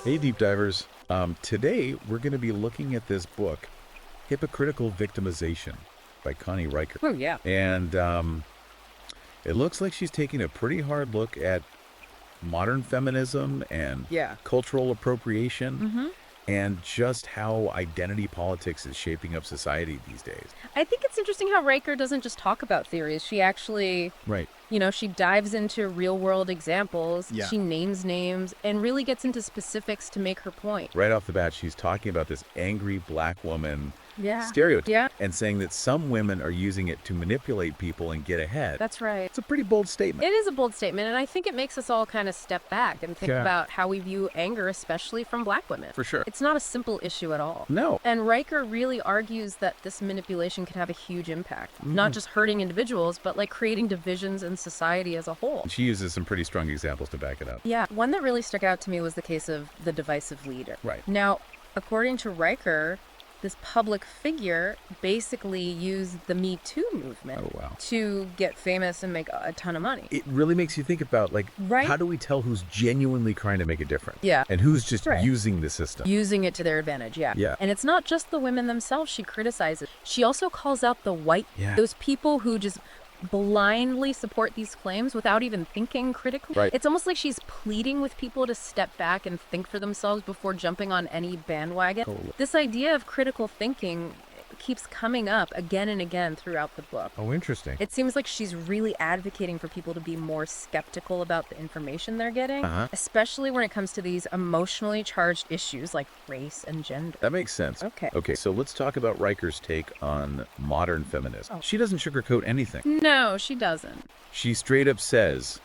Hey, deep divers. Today we're going to be looking at this book, Hypocritical Victimization by Connie Riker. Oh, yeah. And it looks like she's taking a pretty hard look at modern feminism and Yeah. cultural appropriation and just how identity politics is shaping up society these days. I think it's interesting how Riker doesn't just talk about theories. She actually, Right. she dives into real-world examples. Yeah. She names names and really gets into specifics to make her point. Right off the bat, she's talking about this angry black woman Yeah. stereotype Yeah. and saying that some women are using it to manipulate people and get ahead. That's right. It's a pretty bold statement. It is a bold statement, and I think it makes us all kind of step back and think about how we view anger, especially from black women. For sure. It's not a simple issue at all. No. And Riker really argues that this manipulation can have a huge impact, not just hurting individuals, but like creating divisions in society as a whole. She uses some pretty strong examples to back it up. Yeah, one that really stuck out to me was the case of the divisive leader. Right. Now, according to Riker, this public figure basically used the Me Too movement to get famous and make a ton of money. It really makes you think about, like, Right. how do we tell who's genuinely trying to make a difference? Yeah. And who's just Right. using the system? Using it to their advantage, yeah. Yeah. And it's not just the women themselves she criticizes. She also calls out the white, those people who just blindly support these claims without even thinking critically. Right. It's almost like she's pleading with people to step back and think for themselves before jumping on any bandwagon. Totally. This idea of critical thinking keeps coming up again and again throughout the book. Oh, interesting. It seems like she's really advocating for people to be more skeptical about the information they're getting, especially when it comes to these emotionally charged issues like race and gender. That makes sense. Okay. So let's talk about Riker's take on modern feminism. She doesn't sugarcoat anything. No, she doesn't. She straight up says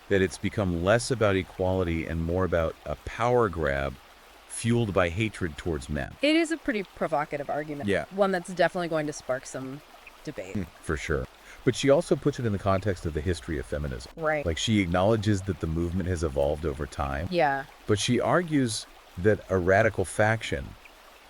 that it's become less about equality and more about a power grab fueled by hatred towards men. It is a pretty provocative argument. Yeah. One that's definitely going to spark some debate. For sure. But she also puts it in the context of the history of feminism. Right. Like, she acknowledges that the movement has evolved over time. Yeah. But she argues that a radical faction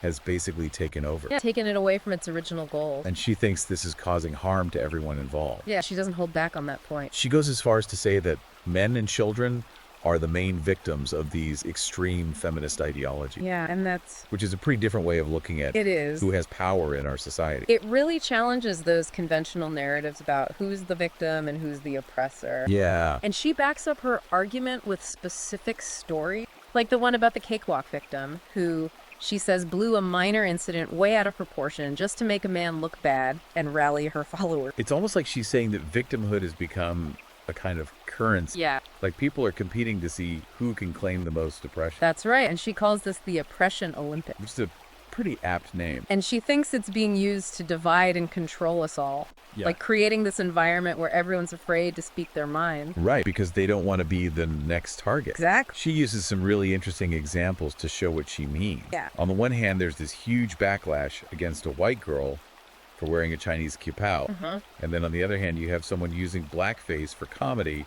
has basically taken over. Yeah, taking it away from its original goal. And she thinks this is causing harm to everyone involved. Yeah, she doesn't hold back on that point. She goes as far as to say that men and children are the main victims of these extreme feminist ideologies. Yeah, and that's... Which is a pretty different way of looking at It is. who has power in our society. It really challenges those conventional narratives about who's the victim and who's the oppressor. Yeah. And she backs up her argument with specific stories, like the one about the cakewalk victim, who she says blew a minor incident way out of proportion just to make a man look bad and rally her followers. It's almost like she's saying that victimhood has become a kind of currency. Yeah. Like, people are competing to see who can claim the most oppression. That's right, and she calls this the Oppression Olympics. Which is a pretty apt name. And she thinks it's being used to divide and control us all. Yeah. Like creating this environment where everyone's afraid to speak their mind. Right, because they don't want to be the next target. Exactly. She uses some really interesting examples to show what she means. Yeah. On the one hand, there's this huge backlash against a white girl for wearing a Chinese kippao. And then on the other hand, you have someone using blackface for comedy,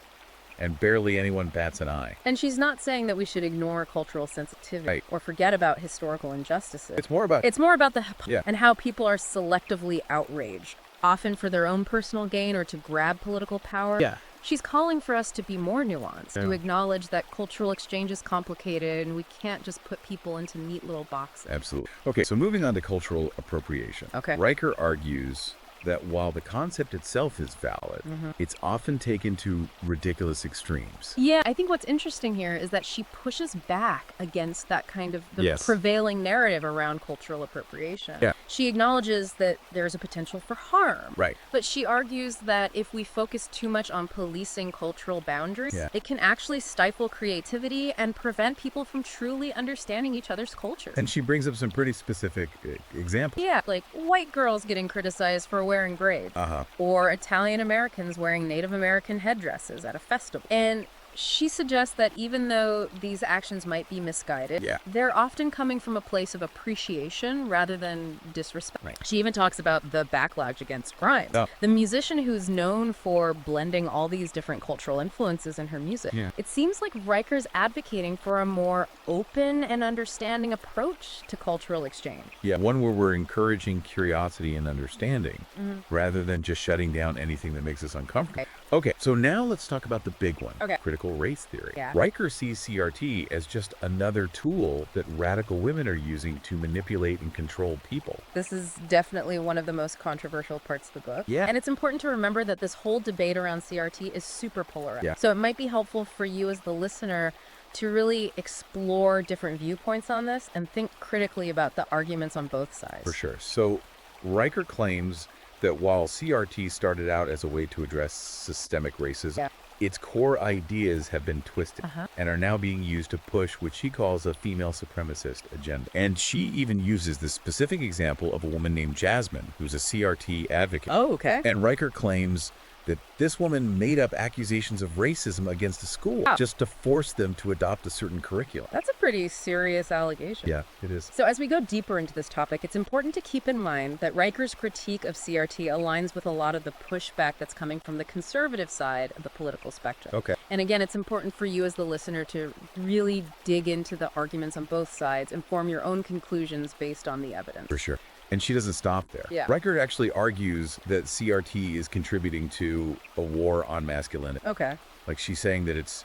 and barely anyone bats an eye. And she's not saying that we should ignore cultural sensitivity Right. or forget about historical injustices. It's more about... It's more about the Yeah. and how people are selectively outraged, often for their own personal gain or to grab political power. Yeah. She's calling for us to be more nuanced, to Yeah. acknowledge that cultural exchange is complicated and we can't just put people into neat little boxes. Absolutely. Okay, so moving on to cultural appropriation. Okay. Riker argues that while the concept itself is valid, it's often taken to ridiculous extremes. Yeah, I think what's interesting here is that she pushes back against that kind of the Yes. prevailing narrative around cultural appropriation. Yeah. She acknowledges that there's a potential for harm. Right. But she argues that if we focus too much on policing cultural boundaries, Yeah. it can actually stifle creativity and prevent people from truly understanding each other's cultures. And she brings up some pretty specific examples. Yeah, like white girls getting criticized for wearing braids, or Italian Americans wearing Native American headdresses at a festival. And she suggests that even though these actions might be misguided, they're often coming from a place of appreciation rather than disrespect. Right. She even talks about the backlash against crime. Oh. The musician who's known for blending all these different cultural influences in her music. Yeah. It seems like Riker's advocating for a more open and understanding approach to cultural exchange. Yeah, one where we're encouraging curiosity and understanding rather than just shutting down anything that makes us uncomfortable. Okay, so now let's talk about the big one, Okay. critical critical race theory. Yeah. Riker sees CRT as just another tool that radical women are using to manipulate and control people. This is definitely one of the most controversial parts of the book. Yeah. And it's important to remember that this whole debate around CRT is super polarized. Yeah. So it might be helpful for you as the listener to really explore different viewpoints on this and think critically about the arguments on both sides. For sure. So Riker claims that while CRT started out as a way to address systemic racism, Yeah. its core ideas have been twisted and are now being used to push what she calls a female supremacist agenda. And she even uses the specific example of a woman named Jasmine, who's a CRT advocate. Oh, okay. And Riker claims that this woman made up accusations of racism against the school just to force them to adopt a certain curriculum. That's a pretty serious allegation. Yeah, it is. So as we go deeper into this topic, it's important to keep in mind that Riker's critique of CRT aligns with a lot of the pushback that's coming from the conservative side of the political spectrum. Okay. And again, it's important for you as the listener to really dig into the arguments on both sides and form your own conclusions based on the evidence. For sure. And she doesn't stop there. Yeah. Riker actually argues that CRT is contributing to a war on masculinity. Okay. Like she's saying that it's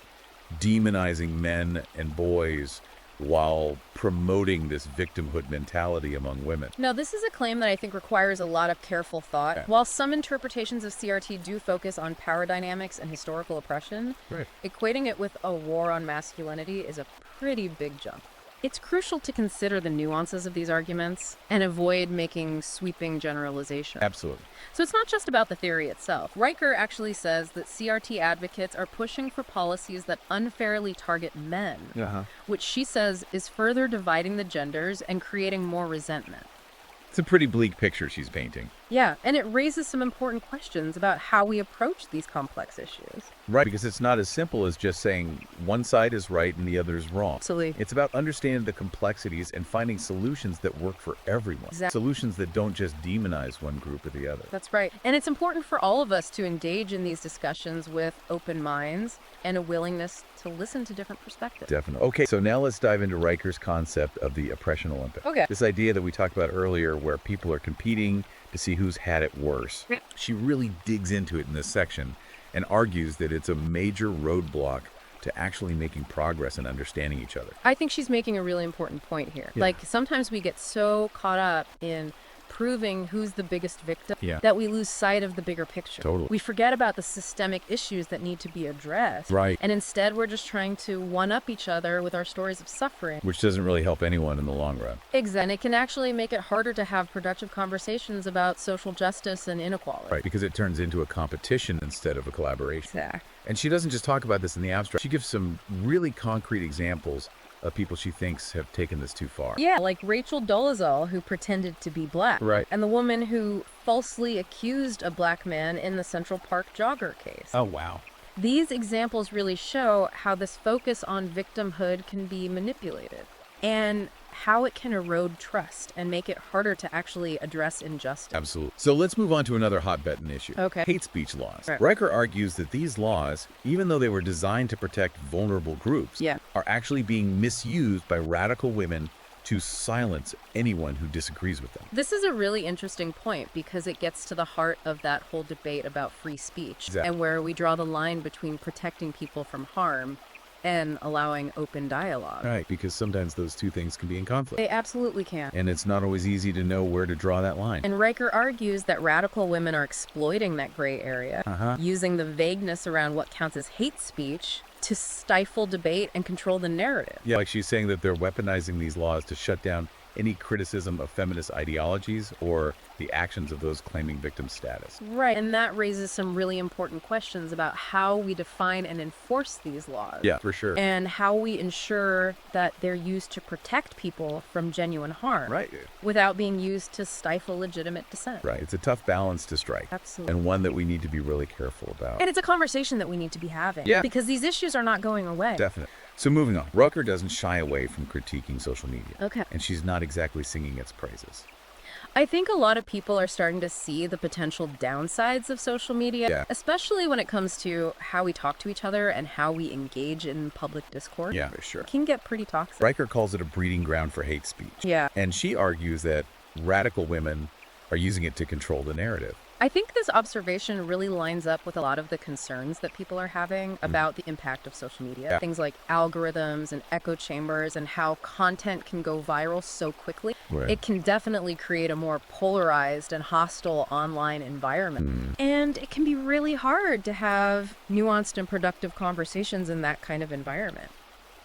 demonizing men and boys while promoting this victimhood mentality among women. Now, this is a claim that I think requires a lot of careful thought. Yeah. While some interpretations of CRT do focus on power dynamics and historical oppression, equating it with a war on masculinity is a pretty big jump. It's crucial to consider the nuances of these arguments and avoid making sweeping generalizations. Absolutely. So it's not just about the theory itself. Riker actually says that CRT advocates are pushing for policies that unfairly target men, which she says is further dividing the genders and creating more resentment. It's a pretty bleak picture she's painting. Yeah, and it raises some important questions about how we approach these complex issues. Right, because it's not as simple as just saying one side is right and the other is wrong. Absolutely. It's about understanding the complexities and finding solutions that work for everyone. Exactly. Solutions that don't just demonize one group or the other. That's right. And it's important for all of us to engage in these discussions with open minds and a willingness to listen to different perspectives. Definitely. Okay, so now let's dive into Riker's concept of the oppression Olympic. Okay. This idea that we talked about earlier where people are competing to see who's had it worse. She really digs into it in this section and argues that it's a major roadblock to actually making progress and understanding each other. I think she's making a really important point here. Yeah. Like, sometimes we get so caught up in proving who's the biggest victim Yeah. that we lose sight of the bigger picture. Totally. We forget about the systemic issues that need to be addressed. Right. And instead, we're just trying to one-up each other with our stories of suffering. Which doesn't really help anyone in the long run. Exactly. And it can actually make it harder to have productive conversations about social justice and inequality. Right, because it turns into a competition instead of a collaboration. Exactly. And she doesn't just talk about this in the abstract. She gives some really concrete examples of people she thinks have taken this too far. Yeah, like Rachel Dolezal, who pretended to be black. Right. And the woman who falsely accused a black man in the Central Park jogger case. Oh, wow. These examples really show how this focus on victimhood can be manipulated and how it can erode trust and make it harder to actually address injustice. Absolutely. So let's move on to another hot button issue. Okay. Hate speech laws. Right. Riker argues that these laws, even though they were designed to protect vulnerable groups, Yeah. are actually being misused by radical women to silence anyone who disagrees with them. This is a really interesting point because it gets to the heart of that whole debate about free speech Exactly. and where we draw the line between protecting people from harm and allowing open dialogue. Right, because sometimes those two things can be in conflict. They absolutely can. And it's not always easy to know where to draw that line. And Riker argues that radical women are exploiting that gray area, using the vagueness around what counts as hate speech to stifle debate and control the narrative. Yeah, like she's saying that they're weaponizing these laws to shut down any criticism of feminist ideologies or the actions of those claiming victim status. Right, and that raises some really important questions about how we define and enforce these laws. Yeah, for sure. And how we ensure that they're used to protect people from genuine harm. Right. Without being used to stifle legitimate dissent. Right. It's a tough balance to strike. Absolutely. And one that we need to be really careful about. And it's a conversation that we need to be having. Yeah. Because these issues are not going away. Definitely. So moving on. Rucker doesn't shy away from critiquing social media. Okay. And she's not exactly singing its praises. I think a lot of people are starting to see the potential downsides of social media, Yeah. especially when it comes to how we talk to each other and how we engage in public discourse. Yeah, for sure. It can get pretty toxic. Riker calls it a breeding ground for hate speech. Yeah. And she argues that radical women are using it to control the narrative. I think this observation really lines up with a lot of the concerns that people are having about the impact of social media. Yeah. Things like algorithms and echo chambers and how content can go viral so quickly. Right. It can definitely create a more polarized and hostile online environment. And it can be really hard to have nuanced and productive conversations in that kind of environment.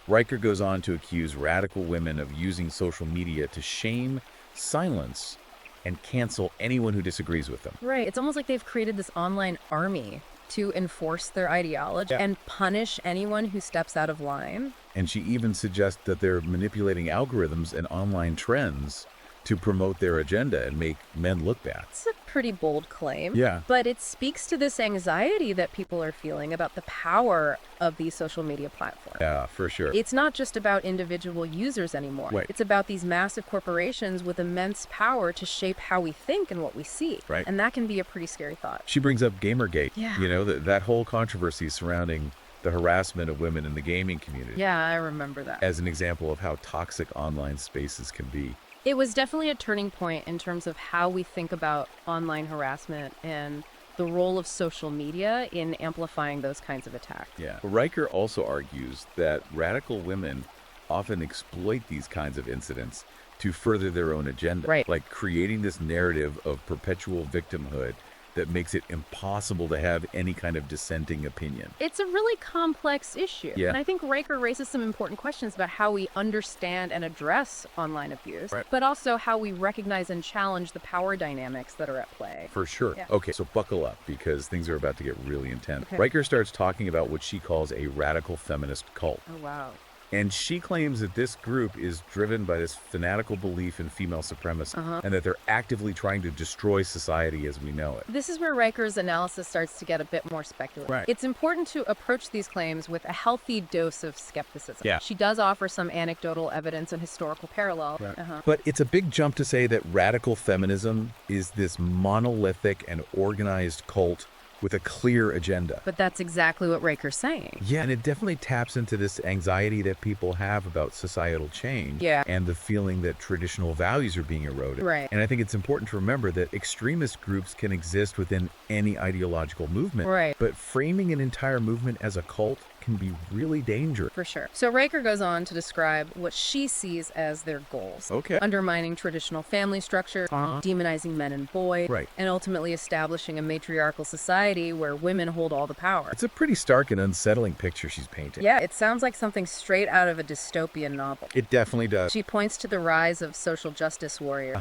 Riker goes on to accuse radical women of using social media to shame, silence, and cancel anyone who disagrees with them. Right. It's almost like they've created this online army to enforce their ideology and punish anyone who steps out of line. And she even suggests that they're manipulating algorithms and online trends to promote their agenda and make men look bad. It's a pretty bold claim. Yeah. But it speaks to this anxiety that people are feeling about the power of these social media platforms. Yeah, for sure. It's not just about individual users anymore. Right. It's about these massive corporations with immense power to shape how we think and what we see. Right. And that can be a pretty scary thought. She brings up Gamergate. Yeah. You know, that whole controversy surrounding the harassment of women in the gaming community. Yeah, I remember that. As an example of how toxic online spaces can be. It was definitely a turning point in terms of how we think about online harassment and the role of social media in amplifying those kinds of attacks. Yeah. Riker also argues that radical women often exploit these kinds of incidents to further their own agenda. Right. Like creating this narrative of perpetual victimhood that makes it impossible to have any kind of dissenting opinion. It's a really complex issue. Yeah. And I think Riker raises some important questions about how we understand and address online abuse, Right. but also how we recognize and challenge the power dynamics that are at play. For sure. Yeah. Okay, so buckle up because things are about to get really intense. Okay. Riker starts talking about what she calls a radical feminist cult. Oh, wow. And she claims that this group is driven by this fanatical belief in female supremacy and that they're actively trying to destroy society as we know it. This is where Riker's analysis starts to get a bit more speculative. Right. It's important to approach these claims with a healthy dose of skepticism. Yeah. She does offer some anecdotal evidence and historical parallel. Right. Uh-huh. But it's a big jump to say that radical feminism is this monolithic and organized cult with a clear agenda. But that's exactly what Riker's saying. Yeah, and it definitely taps into this anxiety that people have about societal change and the feeling that traditional values are being eroded. Right. And I think it's important to remember that extremist groups can exist within any ideological movement. Right. But framing an entire movement as a cult can be really dangerous. For sure. So Riker goes on to describe what she sees as their goals. Okay. Undermining traditional family structure, demonizing men and boys, Right. and ultimately establishing a matriarchal society where women hold all the power. It's a pretty stark and unsettling picture she's painting. Yeah, it sounds like something straight out of a dystopian novel. It definitely does. She points to the rise of social justice warriors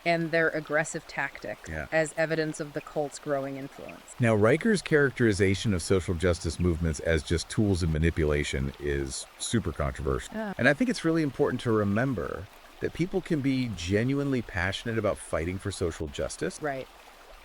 and their aggressive tactics as evidence of the cult's growing influence. Now, Riker's characterization of social justice movements as just tools of manipulation is super controversial. And I think it's really important to remember that people can be genuinely passionate about fighting for social justice. Right.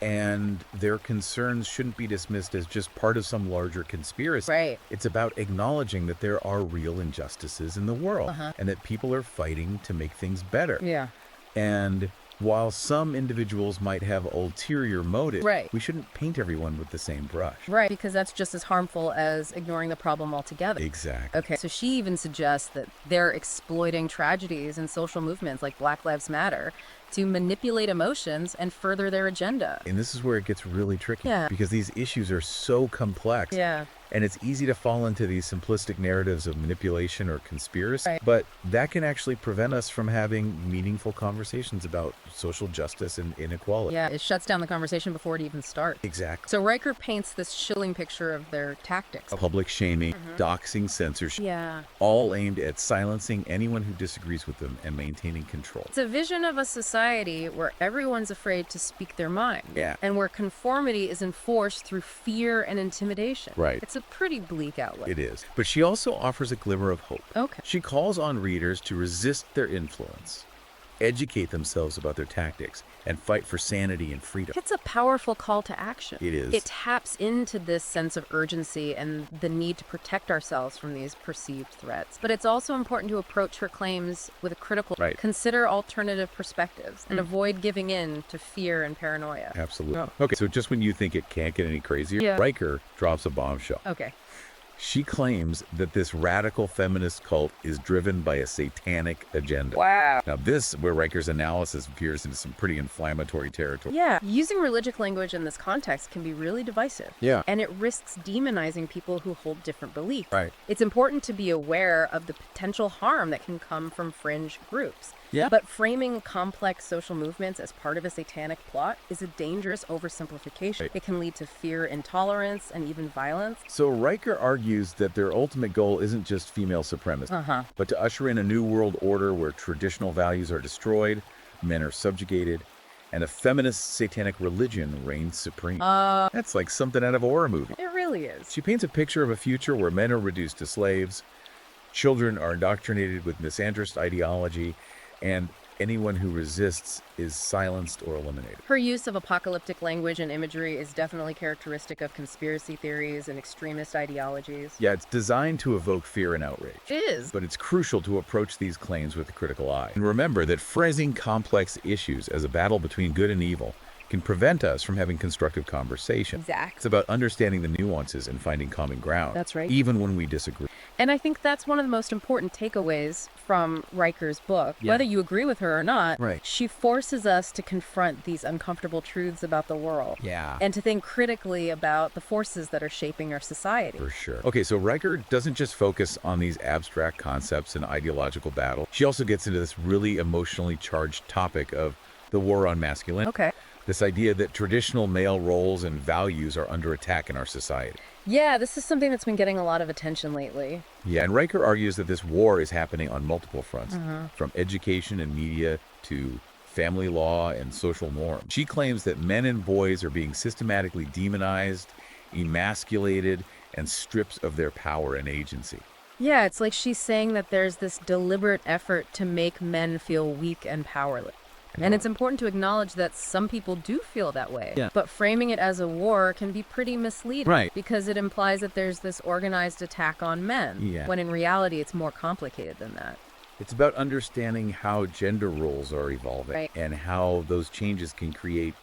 And their concerns shouldn't be dismissed as just part of some larger conspiracy. Right. It's about acknowledging that there are real injustices in the world and that people are fighting to make things better. Yeah. And while some individuals might have ulterior motives, Right. we shouldn't paint everyone with the same brush. Right, because that's just as harmful as ignoring the problem altogether. Exactly. Okay, so she even suggests that they're exploiting tragedies and social movements like Black Lives Matter to manipulate emotions and further their agenda. And this is where it gets really tricky Yeah. because these issues are so complex. Yeah. And it's easy to fall into these simplistic narratives of manipulation or conspiracy, Right. but that can actually prevent us from having meaningful conversations about social justice and inequality. Yeah, it shuts down the conversation before it even starts. Exactly. So Riker paints this chilling picture of their tactics. Public shaming, doxing, censorship, Yeah. all aimed at silencing anyone who disagrees with them and maintaining control. It's a vision of a society where everyone's afraid to speak their mind. Yeah. And where conformity is enforced through fear and intimidation. Right. It's a pretty bleak outlook. It is. But she also offers a glimmer of hope. Okay. She calls on readers to resist their influence, educate themselves about their tactics, and fight for sanity and freedom. It's a powerful call to action. It is. It taps into this sense of urgency and the need to protect ourselves from these perceived threats. But it's also important to approach her claims with a critical, Right. consider alternative perspectives and avoid giving in to fear and paranoia. Absolutely. Okay, so just when you think it can't get any crazier, Yeah. Riker drops a bombshell. Okay. She claims that this radical feminist cult is driven by a satanic agenda. Wow. Now this, where Riker's analysis veers into some pretty inflammatory territory. Yeah, using religious language in this context can be really divisive. Yeah. And it risks demonizing people who hold different beliefs. Right. It's important to be aware of the potential harm that can come from fringe groups. Yeah. But framing complex social movements as part of a satanic plot is a dangerous oversimplification. Right. It can lead to fear, intolerance, and even violence. So Riker argues that their ultimate goal isn't just female supremacy, but to usher in a new world order where traditional values are destroyed, men are subjugated, and a feminist satanic religion reigns supreme. That's like something out of a horror movie. It really is. She paints a picture of a future where men are reduced to slaves, children are indoctrinated with misandrist ideology, and anyone who resists is silenced or eliminated. Her use of apocalyptic language and imagery is definitely characteristic of conspiracy theories and extremist ideologies. Yeah, it's designed to evoke fear and outrage. It is. But it's crucial to approach these claims with a critical eye. And remember that phrasing complex issues as a battle between good and evil can prevent us from having constructive conversation. Exactly. It's about understanding the nuances and finding common ground. That's right. Even when we disagree. And I think that's one of the most important takeaways from Riker's book. Yeah. Whether you agree with her or not, Right. she forces us to confront these uncomfortable truths about the world. Yeah. And to think critically about the forces that are shaping our society. For sure. Okay, so Riker doesn't just focus on these abstract concepts and ideological battle. She also gets into this really emotionally charged topic of the war on masculinity. Okay. This idea that traditional male roles and values are under attack in our society. Yeah, this is something that's been getting a lot of attention lately. Yeah, and Riker argues that this war is happening on multiple fronts, from education and media to family law and social norms. She claims that men and boys are being systematically demonized, emasculated, and stripped of their power and agency. Yeah, it's like she's saying that there's this deliberate effort to make men feel weak and powerless. And it's important to acknowledge that some people do feel that way. Yeah. But framing it as a war can be pretty misleading. Right. Because it implies that there's this organized attack on men. Yeah. When in reality, it's more complicated than that. It's about understanding how gender roles are evolving Right. and how those changes can create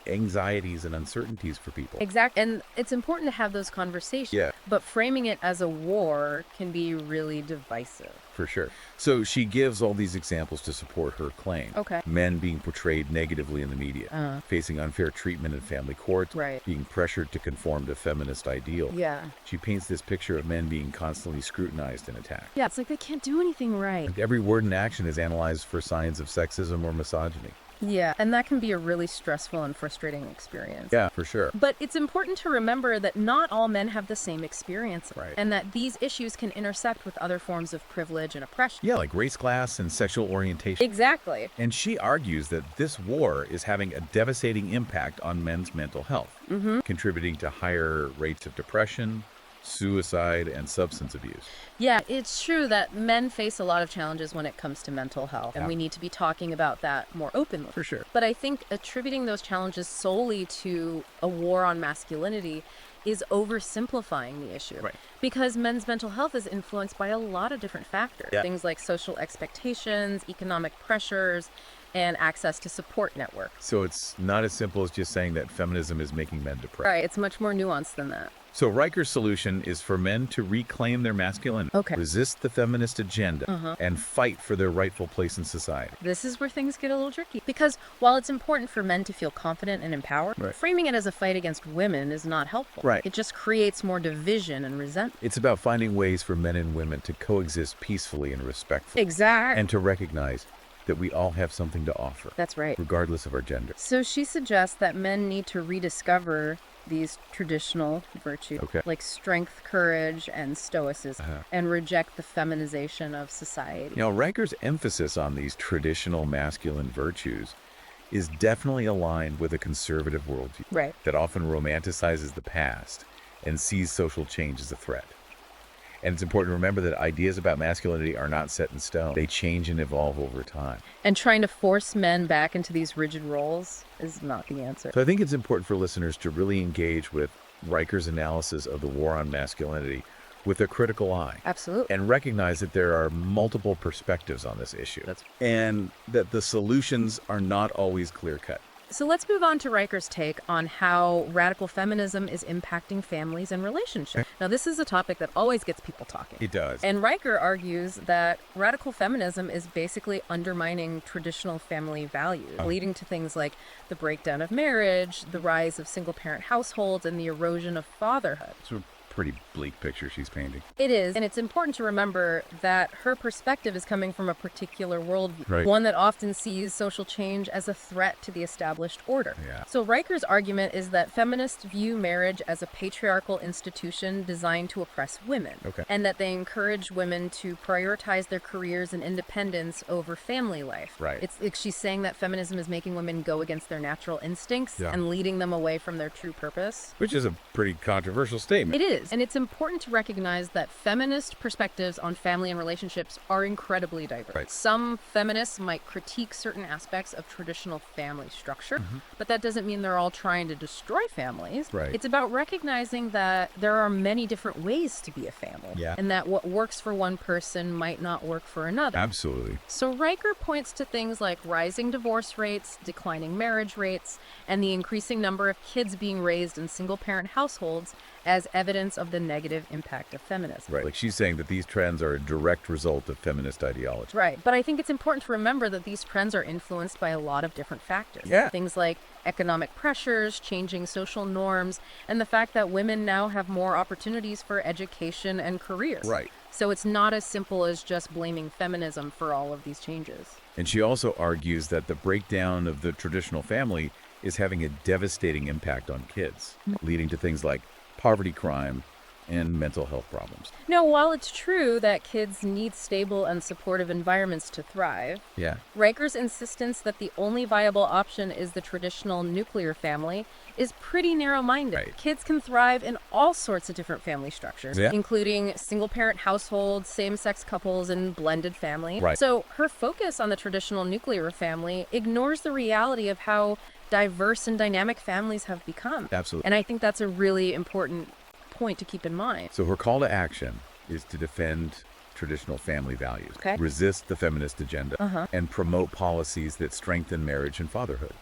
anxieties and uncertainties for people. Exactly. And it's important to have those conversations. Yeah. But framing it as a war can be really divisive. For sure. So she gives all these examples to support her claim. Okay. Men being portrayed negatively in the media, facing unfair treatment in family courts, Right. being pressured to conform to feminist ideals. Yeah. She paints this picture of men being constantly scrutinized and attacked. Yeah, it's like they can't do anything right. Like every word and action is analyzed for signs of sexism or misogyny. Yeah, and that can be a really stressful and frustrating experience. Yeah, for sure. But it's important to remember that not all men have the same experience, Right. and that these issues can intersect with other forms of privilege and oppression. Yeah, like race, class, and sexual orientation. Exactly. And she argues that this war is having a devastating impact on men's mental health, contributing to higher rates of depression, suicide, and substance abuse. Yeah, it's true that men face a lot of challenges when it comes to mental health, and Yeah. we need to be talking about that more openly. For sure. But I think attributing those challenges solely to a war on masculinity is oversimplifying the issue. Right. Because men's mental health is influenced by a lot of different factors. Yeah. Things like social expectations, economic pressures, and access to support networks. So it's not as simple as just saying that feminism is making men depressed. Right, it's much more nuanced than that. So Riker's solution is for men to reclaim their masculinity, Okay. resist the feminist agenda, and fight for their rightful place in society. This is where things get a little tricky. Because while it's important for men to feel confident and empowered, Right. framing it as a fight against women is not helpful. Right. It just creates more division and resentment. It's about finding ways for men and women to coexist peacefully and respectfully, Exactly. and to recognize that we all have something to offer, That's right. regardless of our gender. So she suggests that men need to rediscover these traditional virtues, Okay. like strength, courage, and stoicism, and reject the feminization of society. You know, Riker's emphasis on these traditional masculine virtues is definitely aligned with a conservative worldview Right. that often romanticizes the past and sees social change as a threat. And it's important to remember that ideas about masculinity are not set in stone. They change and evolve over time. And trying to force men back into these rigid roles is not the answer. So I think it's important for listeners to really engage with Riker's analysis of the war on masculinity with a critical eye. Absolutely. And recognize that there are multiple perspectives on this issue. And that the solutions are not always clear-cut. So let's move on to Riker's take on how radical feminism is impacting families and relationships. Now, this is a topic that always gets people talking. It does. And Riker argues that radical feminism is basically undermining traditional family values, leading to things like the breakdown of marriage, the rise of single-parent households, and the erosion of fatherhood. It's a pretty bleak picture she's painting. It is, and it's important to remember that her perspective is coming from a particular worldview, Right. one that often sees social change as a threat to the established order. Yeah. So Riker's argument is that feminists view marriage as a patriarchal institution designed to oppress women, Okay. and that they encourage women to prioritize their careers and independence over family life. Right. It's like she's saying that feminism is making women go against their natural instincts Yeah. and leading them away from their true purpose. Which is a pretty controversial statement. It is, and it's important to recognize that feminist perspectives on family and relationships are incredibly diverse. Right. Some feminists might critique certain aspects of traditional family structure, but that doesn't mean they're all trying to destroy families. Right. It's about recognizing that there are many different ways to be a family, Yeah. and that what works for one person might not work for another. Absolutely. So Riker points to things like rising divorce rates, declining marriage rates, and the increasing number of kids being raised in single-parent households as evidence of the negative impact of feminism. Right. Like she's saying that these trends are a direct result of feminist ideology. Right. But I think it's important to remember that these trends are influenced by a lot of different factors. Yeah. Things like economic pressures, changing social norms, and the fact that women now have more opportunities for education and careers. Right. So it's not as simple as just blaming feminism for all of these changes. And she also argues that the breakdown of the traditional family is having a devastating impact on kids, leading to things like poverty, crime, and mental health problems. Now, while it's true that kids need stable and supportive environments to thrive, Yeah. Riker's insistence that the only viable option is the traditional nuclear family is pretty narrow-minded. Right. Kids can thrive in all sorts of different family structures, Yeah. including single-parent households, same-sex couples, and blended families. Right. So her focus on the traditional nuclear family ignores the reality of how diverse and dynamic families have become. Absolutely. And I think that's a really important point to keep in mind. So her call to action is to defend traditional family values, Okay. resist the feminist agenda, and promote policies that strengthen marriage and fatherhood.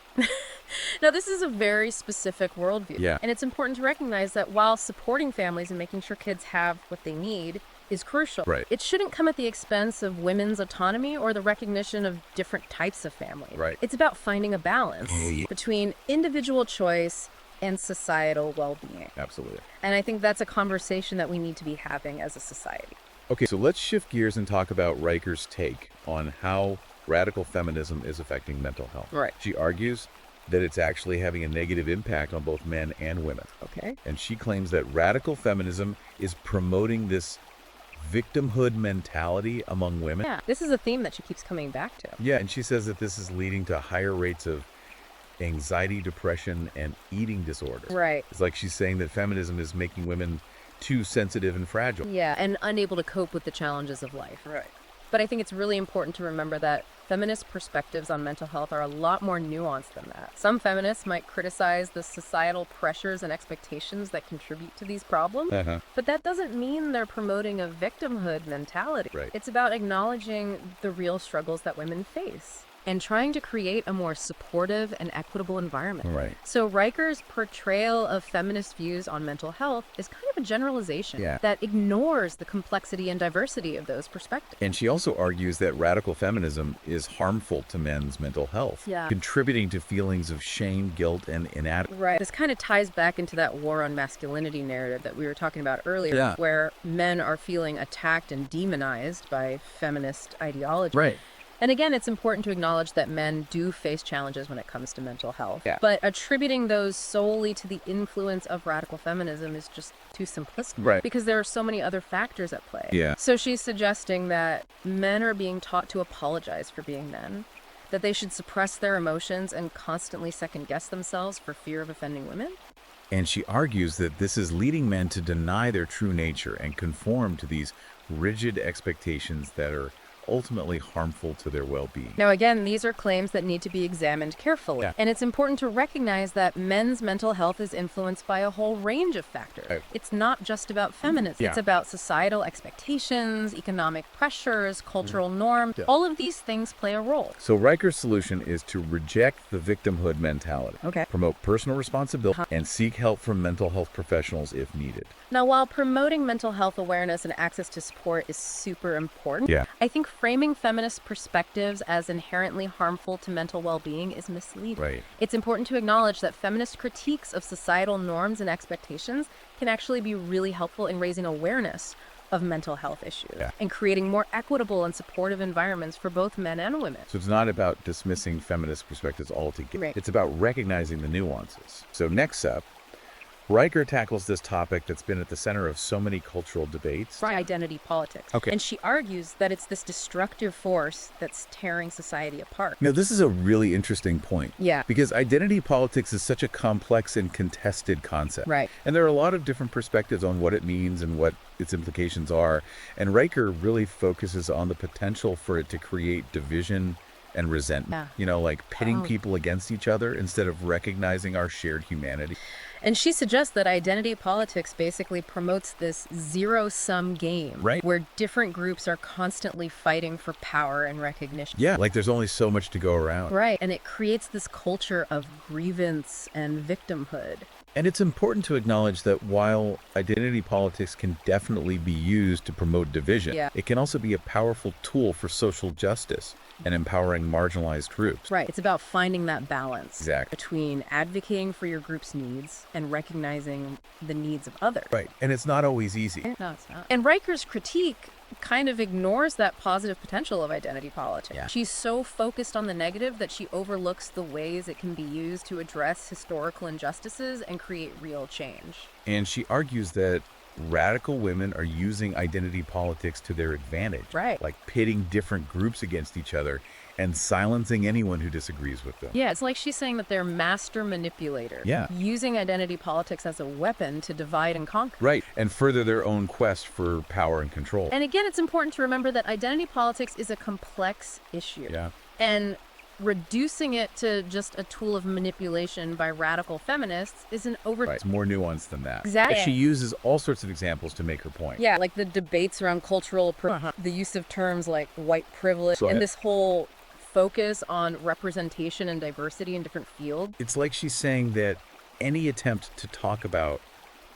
Now, this is a very specific worldview. Yeah. And it's important to recognize that while supporting families and making sure kids have what they need is crucial, Right. it shouldn't come at the expense of women's autonomy or the recognition of different types of family. Right. It's about finding a balance between individual choice and societal well-being. Absolutely. And I think that's a conversation that we need to be having as a society. Okay, so let's shift gears and talk about Riker's take on how radical feminism is affecting mental health. Right. She argues that it's actually having a negative impact on both men and women. Okay. And she claims that radical feminism is promoting this victimhood mentality among women. Yeah. This is a theme that she keeps coming back to. Yeah, and she says that this is leading to higher rates of anxiety, depression, and eating disorders. Right. It's like she's saying that feminism is making women too sensitive and fragile. Yeah, and unable to cope with the challenges of life. Right. But I think it's really important to remember that feminist perspectives on mental health are a lot more nuanced than that. Some feminists might criticize the societal pressures and expectations that contribute to these problems, but that doesn't mean they're promoting a victimhood mentality. Right. It's about acknowledging the real struggles that women face and trying to create a more supportive and equitable environment. Right. So Riker's portrayal of feminist views on mental health is kind of a generalization that ignores the complexity and diversity of those perspectives. And she also argues that radical feminism is harmful to men's mental health, contributing to feelings of shame, guilt, and inadequacy. Right. This kind of ties back into that war on masculinity narrative that we were talking about earlier, where men are feeling attacked and demonized by feminist ideology. Right. And again, it's important to acknowledge that men do face challenges when it comes to mental health. Yeah. But attributing those solely to the influence of radical feminism is just too simplistic. Right. Because there are so many other factors at play. Yeah. So she's suggesting that men are being taught to apologize for being men, that they should suppress their emotions and constantly second-guess themselves for fear of offending women. And she argues that this is leading men to deny their true nature and conform to these rigid expectations that are ultimately harmful to their well-being. Now, again, these are claims that need to be examined carefully. Yeah. And it's important to recognize that men's mental health is influenced by a whole range of factors. Right. It's not just about feminism. Yeah. It's about societal expectations, economic pressures, cultural norms. Yeah. All of these things play a role. So Riker's solution is to reject the victimhood mentality, Okay. promote personal responsibility, and seek help from mental health professionals if needed. Now, while promoting mental health awareness and access to support is super important, Yeah. I think framing feminist perspectives as inherently harmful to mental well-being is misleading. Right. It's important to acknowledge that feminist critiques of societal norms and expectations can actually be really helpful in raising awareness of mental health issues and creating more equitable and supportive environments for both men and women. So it's not about dismissing feminist perspectives altogether. Right. It's about recognizing the nuances. So next up, Riker tackles this topic that's been at the center of so many cultural debates. Identity politics. Okay. And she argues that it's this destructive force that's tearing society apart. Now, this is a really interesting point. Yeah. Because identity politics is such a complex and contested concept. Right. And there are a lot of different perspectives on what it means and what its implications are. And Riker really focuses on the potential for it to create division and resentment. Yeah. Like pitting people against each other instead of recognizing our shared humanity. And she suggests that identity politics basically promotes this zero-sum game, Right. where different groups are constantly fighting for power and recognition. Yeah, like there's only so much to go around. Right, and it creates this culture of grievance and victimhood. And it's important to acknowledge that while identity politics can definitely be used to promote division, it can also be a powerful tool for social justice and empowering marginalized groups. Right, it's about finding that balance Exactly. between advocating for your group's needs and recognizing the needs of others. Right, and it's not always easy. No, it's not. And Riker's critique kind of ignores that positive potential of identity politics. Yeah. She's so focused on the negative that she overlooks the ways it can be used to address historical injustices and create real change. And she argues that radical women are using identity politics to their advantage. Right. Like pitting different groups against each other and silencing anyone who disagrees with them. Yeah, it's like she's saying that they're master manipulators. Yeah. Using identity politics as a weapon to divide and conquer. Right, and further their own quest for power and control. And again, it's important to remember that identity politics is a complex issue. Yeah. And reducing it to just a tool of manipulation by radical feminists is an Right. It's more nuanced than that. Exactly. She uses all sorts of examples to make her point. Yeah, like the debates around cultural, the use of terms like white privilege, and this whole focus on representation and diversity in different fields. It's like she's saying that any attempt to talk about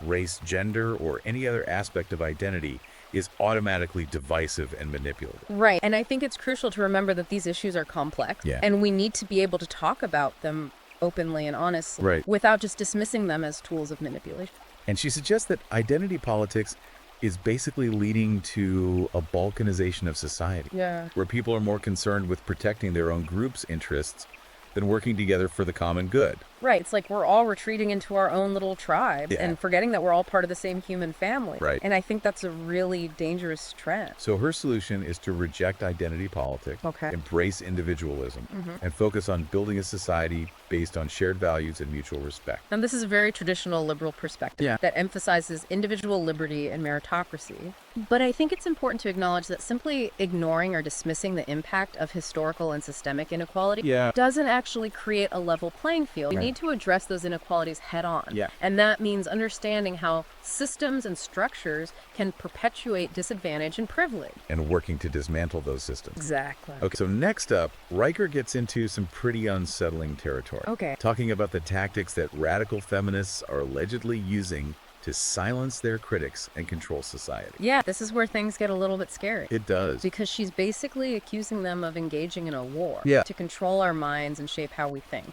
race, gender, or any other aspect of identity is automatically divisive and manipulative. Right. And I think it's crucial to remember that these issues are complex. Yeah. And we need to be able to talk about them openly and honestly Right. without just dismissing them as tools of manipulation. And she suggests that identity politics is basically leading to a balkanization of society. Yeah. Where people are more concerned with protecting their own group's interests than working together for the common good. Right. It's like we're all retreating into our own little tribes and forgetting that we're all part of the same human family. Right. And I think that's a really dangerous trend. So her solution is to reject identity politics, embrace individualism, and focus on building a society based on shared values and mutual respect. And this is a very traditional liberal perspective that emphasizes individual liberty and meritocracy. But I think it's important to acknowledge that simply ignoring or dismissing the impact of historical and systemic inequality doesn't actually create a level playing field. We need to address those inequalities head on. And that means understanding how systems and structures can perpetuate disadvantage and privilege. And working to dismantle those systems. Exactly. Okay, so next up, Riker gets into some pretty unsettling territory. Talking about the tactics that radical feminists are allegedly using to silence their critics and control society. Yeah, this is where things get a little bit scary. It does. Because she's basically accusing them of engaging in a war to control our minds and shape how we think.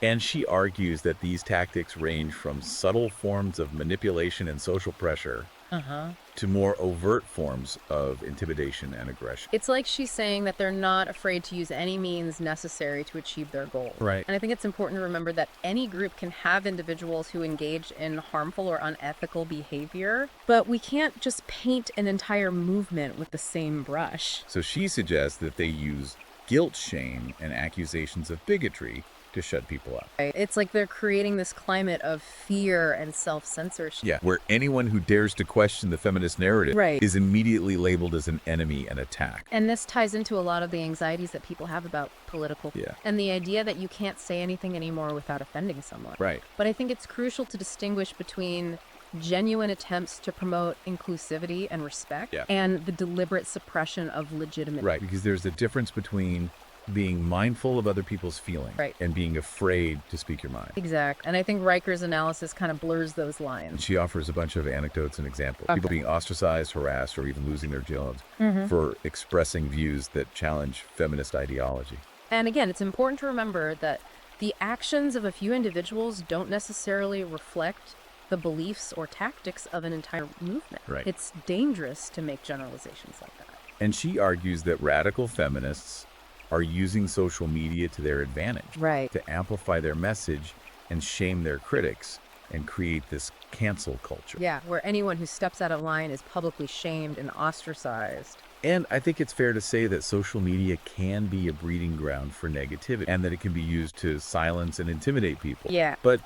And she argues that these tactics range from subtle forms of manipulation and social pressure to more overt forms of intimidation and aggression. It's like she's saying that they're not afraid to use any means necessary to achieve their goals. Right. And I think it's important to remember that any group can have individuals who engage in harmful or unethical behavior, but we can't just paint an entire movement with the same brush. So she suggests that they use guilt, shame, and accusations of bigotry to shut people up. Right. It's like they're creating this climate of fear and self-censorship. Yeah, where anyone who dares to question the feminist narrative Right. is immediately labeled as an enemy and attack. And this ties into a lot of the anxieties that people have about political. Yeah. And the idea that you can't say anything anymore without offending someone. Right. But I think it's crucial to distinguish between genuine attempts to promote inclusivity and respect and the deliberate suppression of legitimate. Right, because there's a difference between being mindful of other people's feelings and being afraid to speak your mind. Exactly. And I think Riker's analysis kind of blurs those And lines. she offers a bunch of anecdotes and examples. People being ostracized, harassed, or even losing their jobs for expressing views that challenge feminist ideology. And again, it's important to remember that the actions of a few individuals don't necessarily reflect the beliefs or tactics of an entire movement. Right. It's dangerous to make generalizations like that. And she argues that radical feminists are using social media to their advantage. Right. To amplify their message and shame their critics and create this cancel culture. Yeah, where anyone who steps out of line is publicly shamed and ostracized. And I think it's fair to say that social media can be a breeding ground for negativity and that it can be used to silence and intimidate people. Yeah. But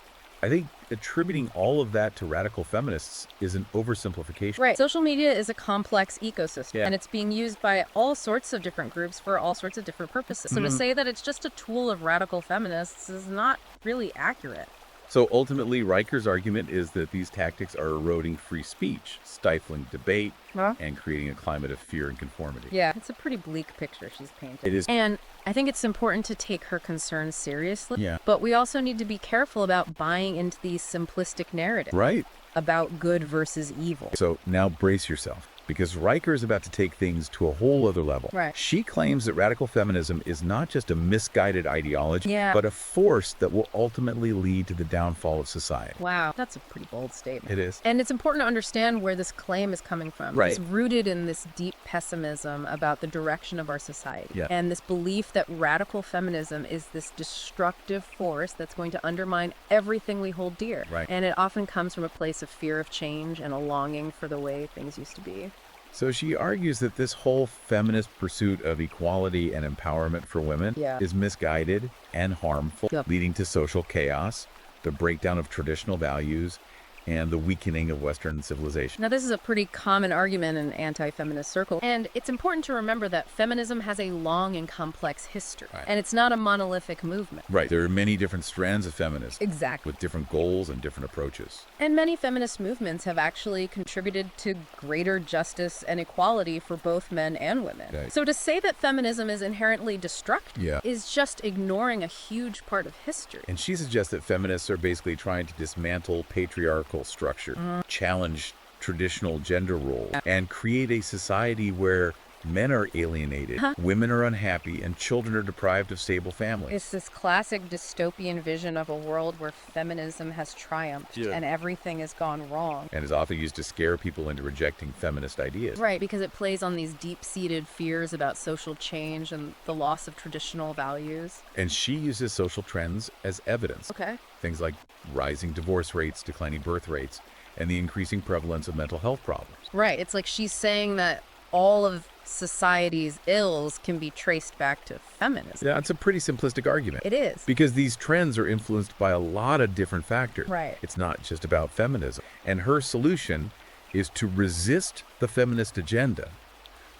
I think attributing all of that to radical feminists is an oversimplification. Right. Social media is a complex ecosystem, Yeah. and it's being used by all sorts of different groups for all sorts of different purposes. So to say that it's just a tool of radical feminists is not really accurate. So ultimately, Riker's argument is that these tactics are eroding free speech, stifling debate, and creating a climate of fear and conformity. Yeah, it's a pretty bleak picture she's painted. It is. And I think it's important to take her concerns seriously. Yeah. But we also need to be careful about buying into these simplistic narratives Right. about good versus evil. So now brace yourself, because Riker is about to take things to a whole other level. Right. She claims that radical feminism is not just a misguided ideology, Yeah. but a force that will ultimately lead to the downfall of society. Wow, that's a pretty bold statement. It is. And it's important to understand where this claim is coming from. Right. It's rooted in this deep pessimism about the direction of our society. Yeah. And this belief that radical feminism is this destructive force that's going to undermine everything we hold dear. Right. And it often comes from a place of fear of change and a longing for the way things used to be. So she argues that this whole feminist pursuit of equality and empowerment for women is misguided and harmful, leading to social chaos, the breakdown of traditional values, and the weakening of Western civilization. Now, this is a pretty common argument in anti-feminist circles, and it's important to remember that feminism has a long and complex history, and it's not a monolithic movement. Right. There are many different strands of feminism. Exactly. With different goals and different approaches. And many feminist movements have actually contributed to greater justice and equality for both men and women. Right. So to say that feminism is inherently destructive is just ignoring a huge part of history. And she suggests that feminists are basically trying to dismantle patriarchal structure, challenge traditional gender roles, and create a society where men are alienated, women are unhappy, and children are deprived of stable families. It's this classic dystopian vision of a world where feminism has triumphed and everything has gone wrong. And is often used to scare people into rejecting feminist ideas. Right, because it plays on these deep-seated fears about social change and the loss of traditional values. And she uses social trends as evidence. Okay. Things like rising divorce rates, declining birth rates, and the increasing prevalence of mental health problems. Right, it's like she's saying that all of society's ills can be traced back to feminism. Yeah, it's a pretty simplistic argument. It is. Because these trends are influenced by a lot of different factors. Right. It's not just about feminism. And her solution is to resist the feminist agenda,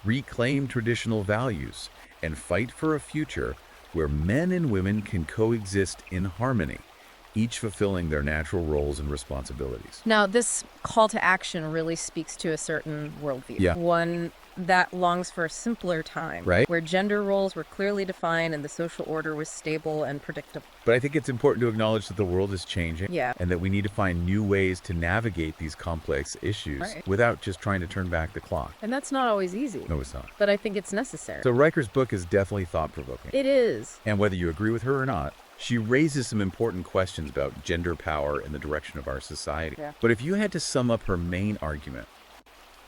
reclaim traditional values, and fight for a future where men and women can coexist in harmony, each fulfilling their natural roles and responsibilities. Now, this call to action really speaks to a certain worldview. Yeah. One that longs for a simpler time, Right. where gender roles were clearly defined and the social order was stable and predictable. But I think it's important to acknowledge that the world is changing and that we need to find new ways to navigate these complex issues without just trying to turn back the clock. And that's not always easy. No, it's not. But I think it's necessary. So Riker's book is definitely thought-provoking. It is. And whether you agree with her or not, she raises some important questions about gender power and the direction of our society. Yeah. But if you had to sum up her main argument,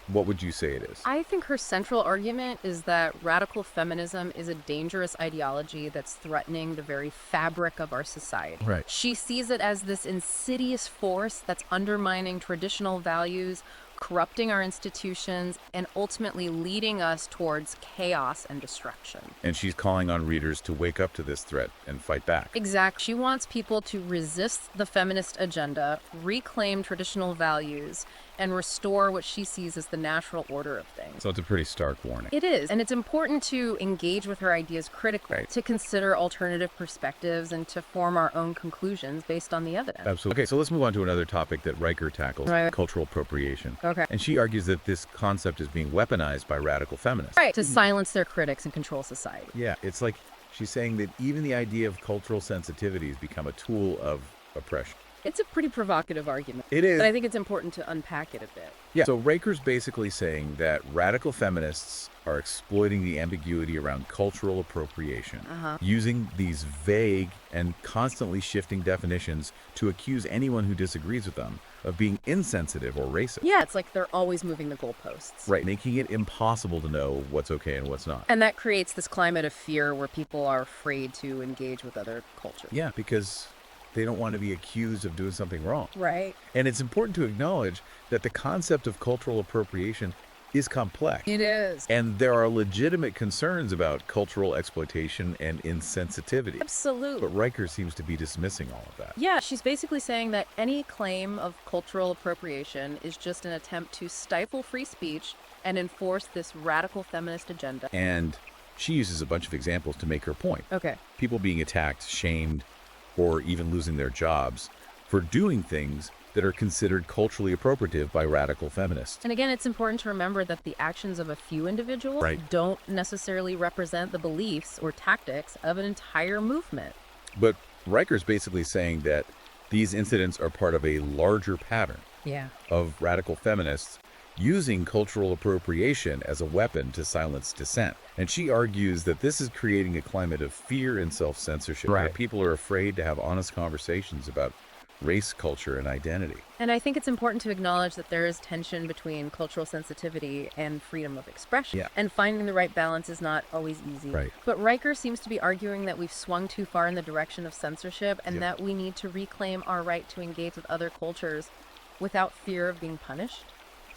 what would you say it is? I think her central argument is that radical feminism is a dangerous ideology that's threatening the very fabric of our society. Right. She sees it as this insidious force that's undermining traditional values, corrupting our institutions, and ultimately leading us towards chaos and destruction. And she's calling on readers to wake up to this threat and fight back. Exactly. She wants people to resist the feminist agenda, reclaim traditional values, and restore what she sees as the natural order of things. So it's a pretty stark warning. It is, and it's important to engage with her ideas critically, Right. to consider alternative perspectives, and to form our own conclusions based on the evidence. Absolutely. Okay, so let's move on to another topic that Riker tackles, Right. cultural appropriation. Okay. And she argues that this concept is being weaponized by radical feminists. Right, to silence their critics and control society. Yeah, it's like she's saying that even the idea of cultural sensitivities become a tool of oppression. It's a pretty provocative argument. It is. But I think it's important to unpack it a bit. Yeah. So Raker's basically saying that radical feminists are exploiting the ambiguity around cultural appropriation, using these vague and constantly shifting definitions to accuse anyone who disagrees with them of being insensitive or racist. Yeah, it's like they're always moving the goalposts. Right, making it impossible to know what's okay and what's not. And that creates this climate of fear where people are afraid to engage with other cultures. Yeah, because they don't want to be accused of doing something wrong. Right. And it's important to acknowledge that the concept of cultural appropriation is complex. It is. And there are legitimate concerns about cultural exploitation and insensitivity. Absolutely. But Riker seems to be dismissing all of that. Yeah, she's basically saying that any claim of cultural appropriation is just an attempt to stifle free speech and enforce this radical feminist agenda. And she uses a bunch of examples to make her point. Okay. People being attacked, shamed, or even losing their jobs for doing things that are considered culturally appropriative by radical feminists. And again, it's important to remember that the actions of a few individuals Right. don't necessarily represent the beliefs or tactics of an entire movement. But Riker's basically saying that these incidents are part of a larger pattern Yeah. of radical feminists using cultural appropriation as a weapon to silence dissent. And she argues that this is creating a climate of fear and self-censorship, where Right. people people are afraid to have honest conversations about race, culture, and identity. And I think it's important to acknowledge that there is tension between cultural sensitivity and freedom of expression. Yeah. And finding the right balance is not always easy. Right. But Riker seems to be arguing that we've swung too far in the direction of censorship and Yep. that we need to reclaim our right to engage with other cultures without fear of being punished.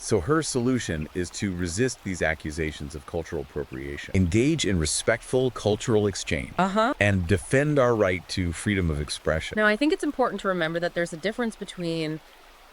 So her solution is to resist these accusations of cultural appropriation, engage in respectful cultural exchange, and defend our right to freedom of expression. Now, I think it's important to remember that there's a difference between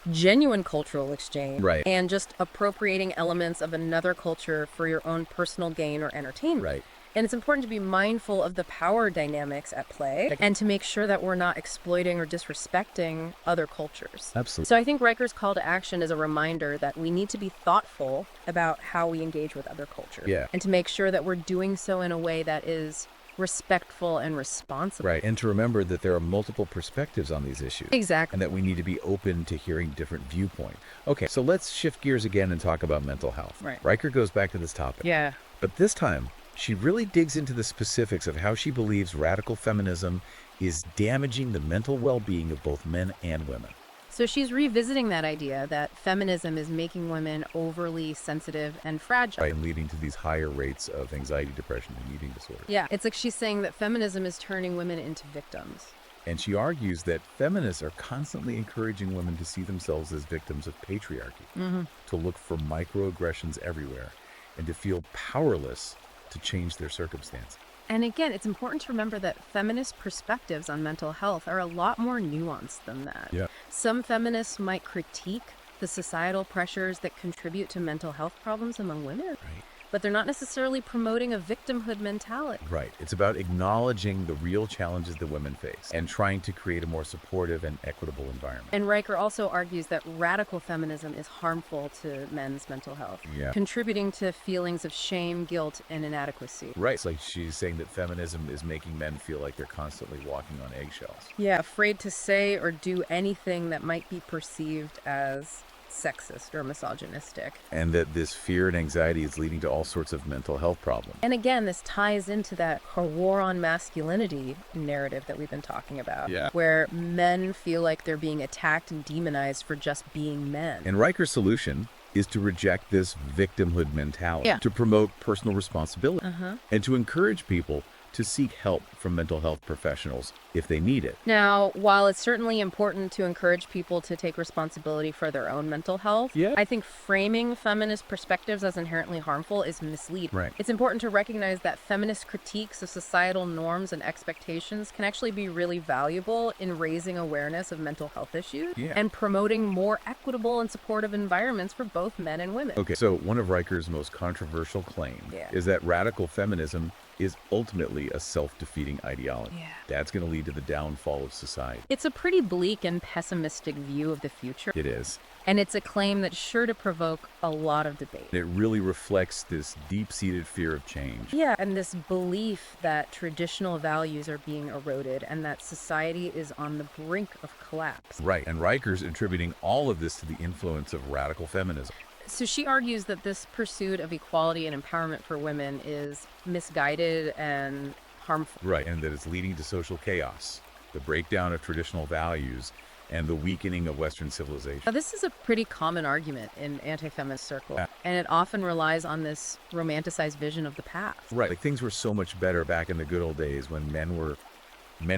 genuine cultural exchange Right. and just appropriating elements of another culture for your own personal gain or entertainment. Right. And it's important to be mindful of the power dynamics at play and to make sure that we're not exploiting or disrespecting other cultures. Absolutely. So I think Riker's call to action is a reminder that we need to be thoughtful about how we engage with other cultures. Yeah. And to make sure that we're doing so in a way that is respectful and responsible. Right. And to remember that there are multiple perspectives on these issues. Exactly. And that we need to be open to hearing different viewpoints. Okay, so let's shift gears again and talk about mental health. Right. Riker goes back to this topic. Yeah. But this time, she really digs into the specifics of how she believes radical feminism is damaging the mental well-being of both men and women. So she's revisiting that idea that feminism is making women overly sensitive and fragile. Right, and leading to these higher rates of anxiety, depression, and eating disorders. Yeah, it's like she's saying that feminism is turning women into victims. And she argues that feminists are constantly encouraging women to see themselves as victims of patriarchy, to look for microaggressions everywhere, and to feel powerless to change their circumstance. And again, it's important to remember that feminist perspectives on mental health are a lot more nuanced than that. Yeah. Some feminists might critique the societal pressures that contribute to mental health problems among women, Right. but they're not necessarily promoting a victimhood mentality. Right. It's about acknowledging the real challenges that women face and trying to create a more supportive and equitable environment. And Riker also argues that radical feminism is harmful to men's mental health, Yeah. contributing to feelings of shame, guilt, and inadequacy. Right. It's like she's saying that feminism is making men feel like they're constantly walking on eggshells. Yeah, afraid to say or do anything that might be perceived as sexist or misogynistic. And that this fear and anxiety is leading to all sorts of mental health problems. And again, this ties into that war on masculinity narrative that we've been talking about, Yeah. where men feel like they're being attacked and demonized for just being men. And Riker's solution is to reject this victimhood mentality, Yeah. to promote personal responsibility, and to encourage people to seek help from mental health professionals if they need it. Now, while it's certainly important to encourage people to take responsibility for their own mental health, Yeah. I think framing feminist perspectives as inherently harmful is misleading. Right. It's important to recognize that feminist critiques of societal norms and expectations can actually be really valuable in raising awareness of mental health issues and promoting more equitable and supportive environments for both men and women. Okay, so one of Riker's most controversial claims is that radical feminism is ultimately a self-defeating ideology. That's going to lead to the downfall of society. It's a pretty bleak and pessimistic view of the future. It is. And it's a claim that's sure to provoke a lot of debate. It really reflects this deep-seated fear of change. Yeah, and this belief that traditional values are being eroded and that society is on the brink of collapse. Right, and Riker's attributing all of this to the influence of radical feminism. So she argues that this pursuit of equality and empowerment for women is misguided and harmful. Right, and that it's leading to social chaos, the breakdown of traditional values, and the weakening of Western civilization. Now, this is a pretty common argument in anti-feminist circles, and it often relies on this romanticized vision of the past. Right, like things were so much better back in the good old days when men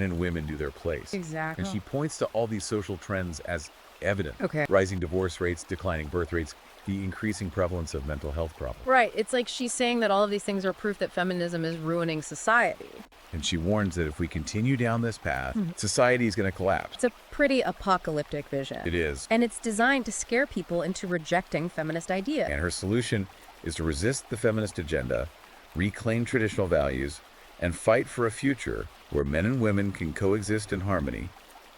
and women knew their place. Exactly. And she points to all these social trends as evident. Okay. Rising divorce rates, declining birth rates, the increasing prevalence of mental health problems. Right. It's like she's saying that all of these things are proof that feminism is ruining society. And she warns that if we continue down this path, society is going to collapse. It's a pretty apocalyptic vision. It is. And it's designed to scare people into rejecting feminist ideas. And her solution is to resist the feminist agenda, reclaim traditional values, and fight for a future where men and women can coexist in harmony,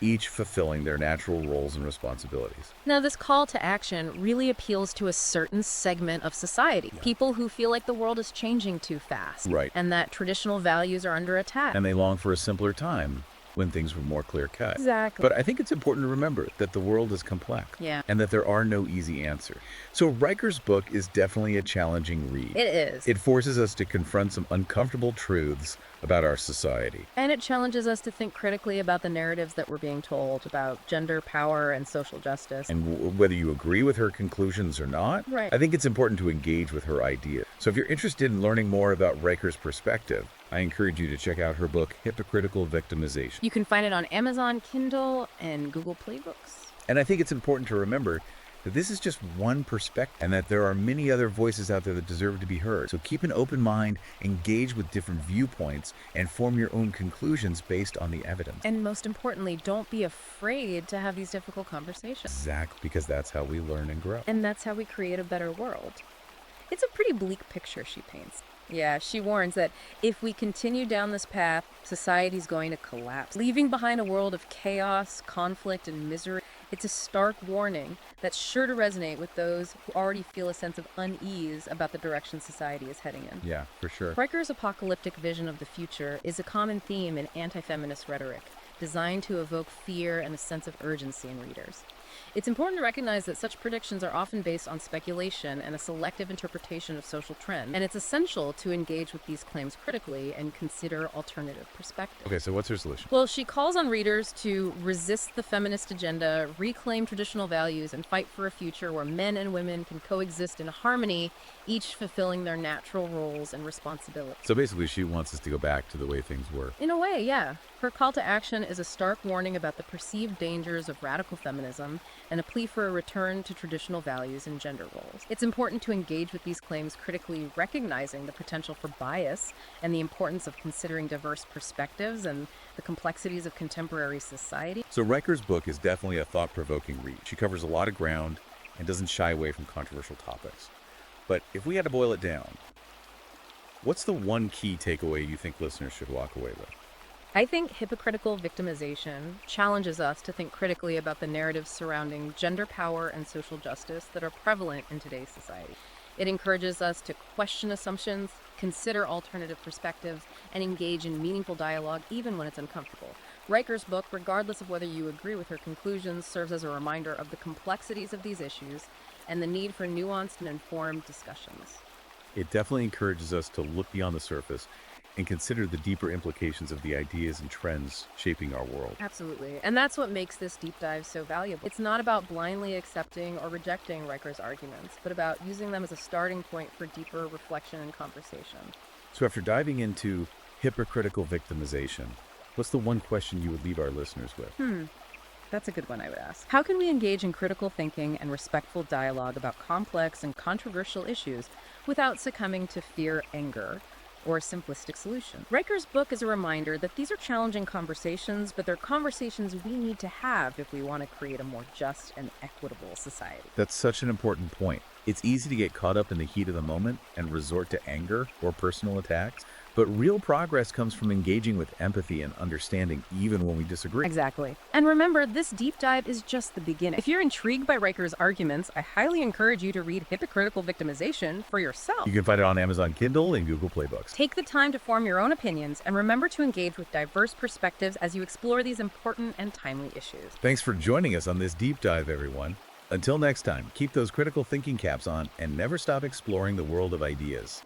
each fulfilling their natural roles and responsibilities. Now, this call to action really appeals to a certain segment of society, people who feel like the world is changing too fast, Right. and that traditional values are under attack. And they long for a simpler time when things were more clear-cut. Exactly. But I think it's important to remember that the world is complex. Yeah. And that there are no easy answers. So Riker's book is definitely a challenging read. It is. It forces us to confront some uncomfortable truths about our society. And it challenges us to think critically about the narratives that we're being told about gender, power, and social justice. And whether you agree with her conclusions or not, Right. I think it's important to engage with her ideas. So if you're interested in learning more about Riker's perspective, I encourage you to check out her book, Hypocritical Victimization. You can find it on Amazon Kindle and Google Play Books. And I think it's important to remember that this is just one perspective and that there are many other voices out there that deserve to be heard. So keep an open mind, engage with different viewpoints, and form your own conclusions based on the evidence. And most importantly, don't be afraid to have these difficult conversations. Exactly, because that's how we learn and grow. And that's how we create a better world. It's a pretty bleak picture she paints. Yeah, she warns that if we continue down this path, society's going to collapse, leaving behind a world of chaos, conflict, and misery. It's a stark warning that's sure to resonate with those who already feel a sense of unease about the direction society is heading in. Yeah, for sure. Riker's apocalyptic vision of the future is a common theme in anti-feminist rhetoric, designed to evoke fear and a sense of urgency in readers. It's important to recognize that such predictions are often based on speculation and a selective interpretation of social trends, and it's essential to engage with these claims critically and consider alternative perspectives. Okay, so what's her solution? Well, she calls on readers to resist the feminist agenda, reclaim traditional values, and fight for a future where men and women can coexist in harmony, each fulfilling their natural roles and responsibilities. So basically, she wants us to go back to the way things were. In a way, yeah. Her call to action is a stark warning about the perceived dangers of radical feminism and a plea for a return to traditional values and gender roles. It's important to engage with these claims critically, recognizing the potential for bias and the importance of considering diverse perspectives and the complexities of contemporary society. So Riker's book is definitely a thought-provoking read. She covers a lot of ground and doesn't shy away from controversial topics. But if we had to boil it down, what's the one key takeaway you think listeners should walk away with? I think hypocritical victimization challenges us to think critically about the narratives surrounding gender power and social justice that are prevalent in today's society. It encourages us to question assumptions, consider alternative perspectives, and engage in meaningful dialogue even when it's uncomfortable. Riker's book, regardless of whether you agree with her conclusions, serves as a reminder of the complexities of these issues and the need for nuanced and informed discussions. It definitely encourages us to look beyond the surface and consider the deeper implications of the ideas and trends shaping our world. Absolutely. And that's what makes this deep dive so valuable. It's not about blindly accepting or rejecting Riker's arguments, but about using them as a starting point for deeper reflection and conversation. So after diving into Hypocritical victimization. What's the one question you would leave our listeners with? That's a good one, I would ask. How can we engage in critical thinking and respectful dialogue about complex and controversial issues without succumbing to fear, anger, or a simplistic solution? Riker's book is a reminder that these are challenging conversations, but they're conversations we need to have if we want to create a more just and equitable society. That's such an important point. It's easy to get caught up in the heat of the moment and resort to anger or personal attacks, but real progress comes from engaging with empathy and understanding even when we disagree. Exactly. And remember, this deep dive is just the beginning. If you're intrigued by Riker's arguments, I highly encourage you to read Hypocritical Victimization for yourself. You can find it on Amazon Kindle and Google Play Books. Take the time to form your own opinions and remember to engage with diverse perspectives as you explore these important and timely issues. Thanks for joining us on this deep dive, everyone. Until next time, keep those critical thinking caps on and never stop exploring the world of ideas.